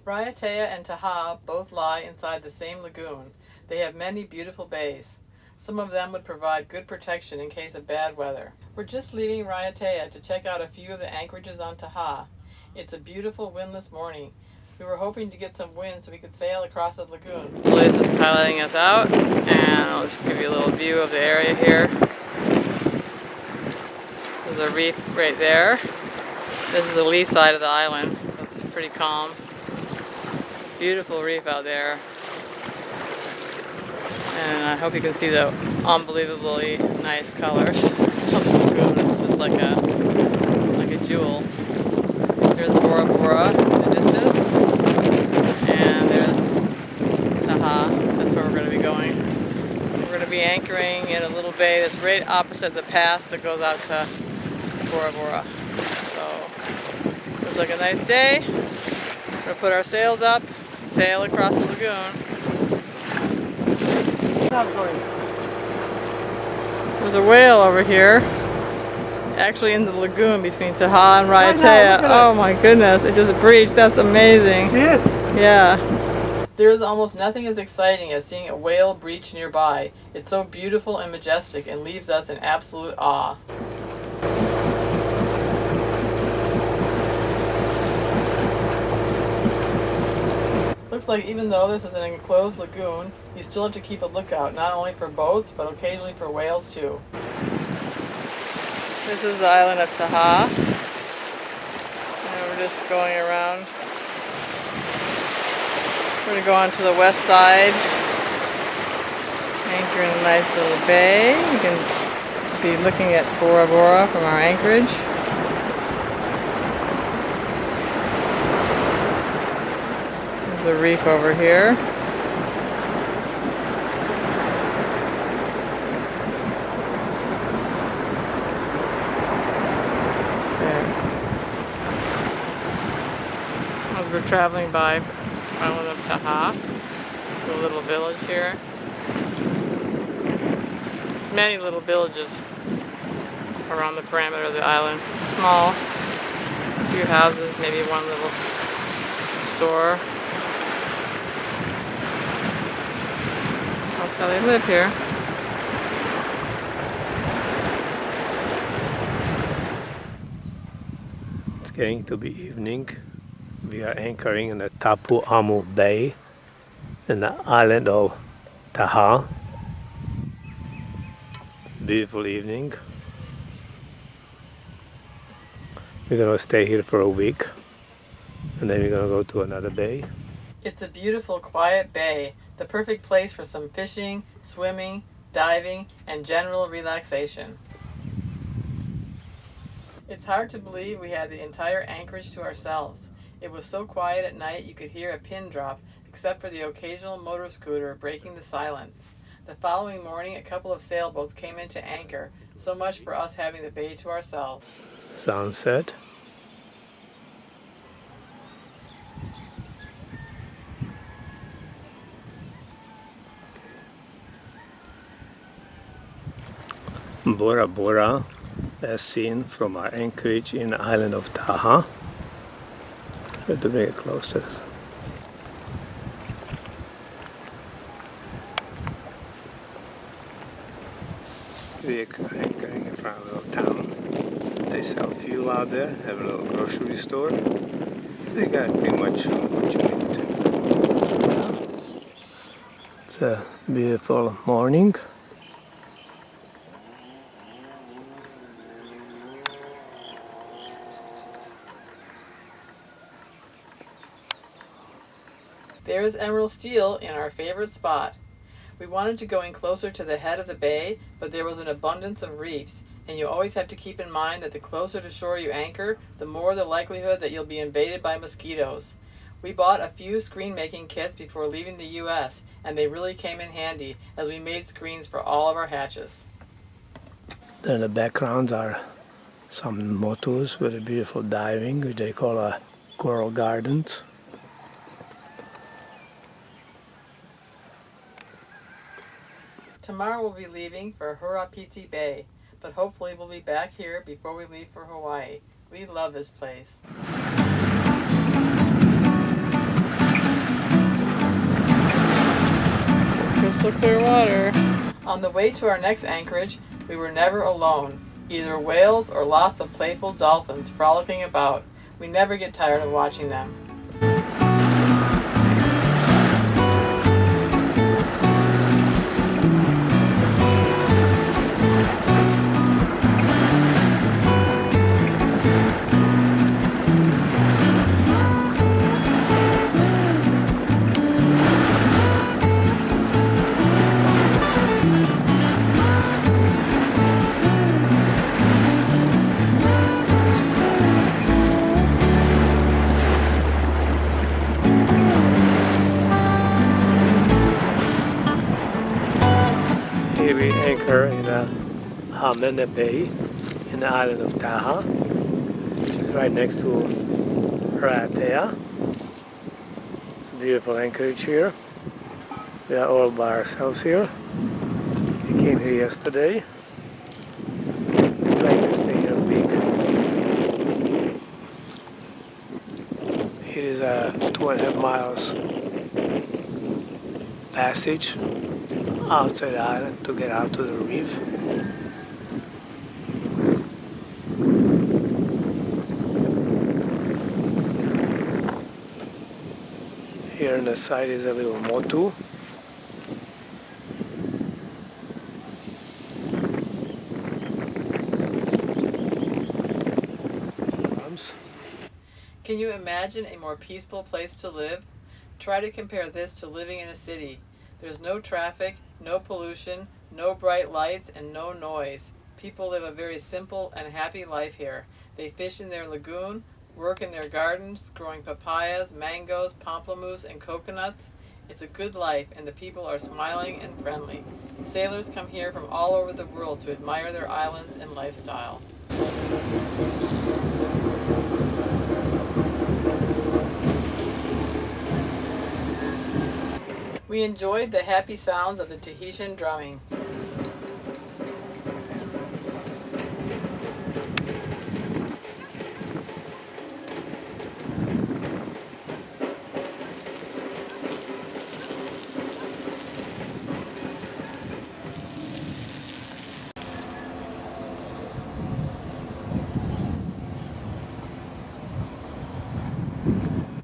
Raiatea and Tahaa both lie inside the same lagoon. They have many beautiful bays. Some of them would provide good protection in case of bad weather. We're just leaving Raiatea to check out a few of the anchorages on Tahaa. It's a beautiful windless morning. We were hoping to get some wind so we could sail across the lagoon. Liz is piloting us out, and I'll just give you a little view of the area here. There's a reef right there. This is the lee side of the island, so it's pretty calm. Beautiful reef out there. And I hope you can see the unbelievably nice colors of the lagoon. It's just like a jewel. There's Bora Bora in the distance. And there's Tahaa. That's where we're going to be going. We're going to be anchoring in a little bay that's right opposite the pass that goes out to Bora Bora. So, looks like a nice day. We're going to put our sails up, sail across the lagoon. There's a whale over here, actually in the lagoon between Tahaa and Raiatea. Oh my goodness, it just breached. That's amazing. See it? Yeah. There is almost nothing as exciting as seeing a whale breach nearby. It's so beautiful and majestic and leaves us in absolute awe. Looks like even though this is an enclosed lagoon, you still have to keep a lookout, not only for boats, but occasionally for whales too. This is the island of Tahaa. And we're just going around. We're going to go on to the west side. Anchor in a nice little bay. You can be looking at Bora Bora from our anchorage. The reef over here. There. As we're traveling by the island of Tahaa, a little village here. Many little villages around the perimeter of the island. Small, a few houses, maybe one little store. That's how they live here. It's getting to be evening. We are anchoring in the Tapu Amu Bay in the island of Tahaa. Beautiful evening. We're gonna stay here for a week and then we're gonna go to another bay. It's a beautiful, quiet bay, the perfect place for some fishing, swimming, diving, and general relaxation. It's hard to believe we had the entire anchorage to ourselves. It was so quiet at night you could hear a pin drop, except for the occasional motor scooter breaking the silence. The following morning, a couple of sailboats came into anchor, so much for us having the bay to ourselves. Sunset. Bora Bora, as seen from our anchorage in the island of Tahaa. Try to bring it closer. We're anchoring in front of a little town. They sell fuel out there, have a little grocery store. They got pretty much what you need. It's a beautiful morning. There's emerald steel in our favorite spot. We wanted to go in closer to the head of the bay, but there was an abundance of reefs, and you always have to keep in mind that the closer to shore you anchor, the more the likelihood that you'll be invaded by mosquitoes. We bought a few screen making kits before leaving the US, and they really came in handy as we made screens for all of our hatches. Then in the backgrounds are some mottos with a beautiful diving, which they call a coral gardens. Tomorrow we'll be leaving for Hurapiti Bay, but hopefully we'll be back here before we leave for Hawaii. We love this place. clear water. On the way to our next anchorage, we were never alone. Either whales or lots of playful dolphins frolicking about. We never get tired of watching them. Here we anchor in Hamene Bay in the island of Tahaa, which is right next to Raiatea. It's a beautiful anchorage here. We are all by ourselves here. We came here yesterday. We plan to stay here a week. It is a 2.5 miles passage outside the island to get out to the reef. Here on the side is a little motu. Can you imagine a more peaceful place to live? Try to compare this to living in a city. There's no traffic, no pollution, no bright lights, and no noise. People live a very simple and happy life here. They fish in their lagoon, work in their gardens, growing papayas, mangoes, pamplemousse, and coconuts. It's a good life, and the people are smiling and friendly. Sailors come here from all over the world to admire their islands and lifestyle. We enjoyed the happy sounds of the Tahitian drumming.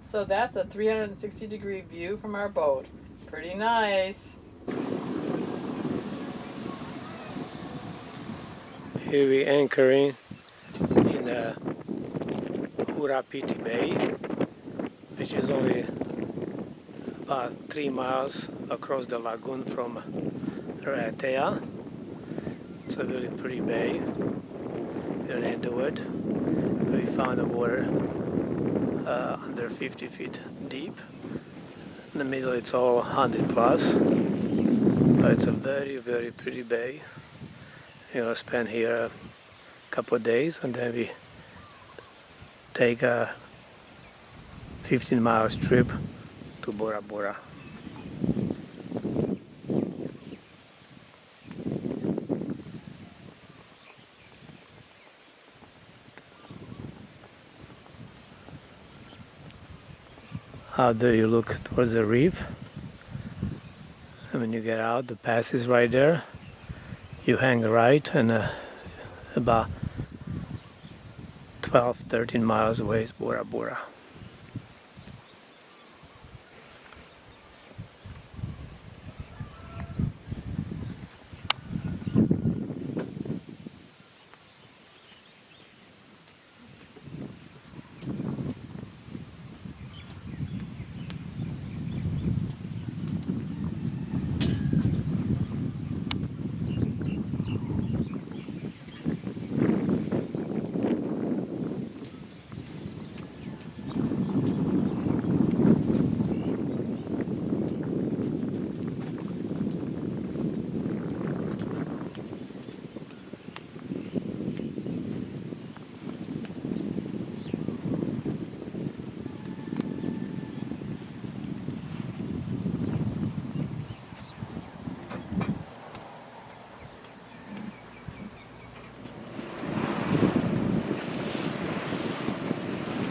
So that's a 360-degree view from our boat. Pretty nice. Here we anchoring in Hurapiti Bay, which is only about 3 miles across the lagoon from Raiatea. It's a really pretty bay. We're into it. We found the water under 50 feet deep. In the middle it's all 100 plus. But it's a very, very pretty bay. We'll spend here a couple of days and then we take a 15-mile trip to Bora Bora. Out there you look towards the reef, and when you get out, the pass is right there. You hang right, and about 12-13 miles away is Bora Bora.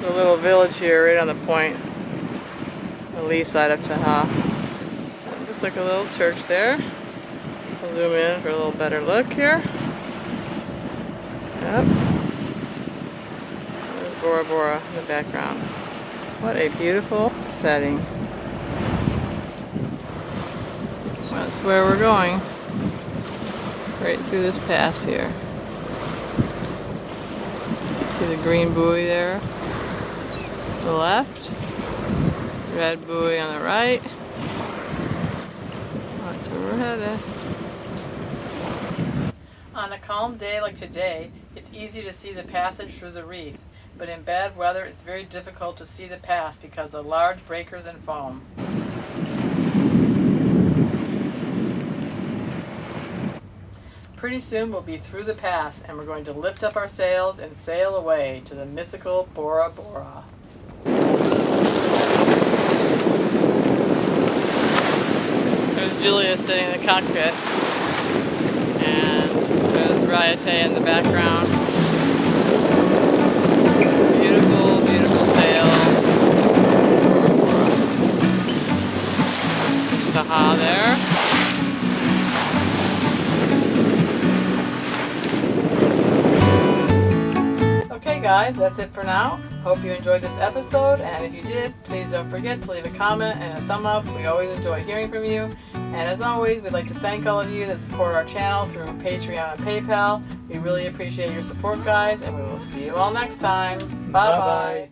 The little village here right on the point, the lee side of Tahaa. Looks like a little church there. We'll zoom in for a little better look here. Yep. There's Bora Bora in the background. What a beautiful setting. That's where we're going. Right through this pass here. See the green buoy there to the left. Red buoy on the right. That's where we're headed. On a calm day like today, it's easy to see the passage through the reef, but in bad weather it's very difficult to see the pass because of large breakers and foam. Pretty soon we'll be through the pass and we're going to lift up our sails and sail away to the mythical Bora Bora. There's Julia sitting in the cockpit, and there's Rayate in the background. Beautiful, beautiful sail. Tahaa there. Okay guys, that's it for now. Hope you enjoyed this episode, and if you did, please don't forget to leave a comment and a thumb up. We always enjoy hearing from you. And as always, we'd like to thank all of you that support our channel through Patreon and PayPal. We really appreciate your support, guys, and we will see you all next time. Bye-bye.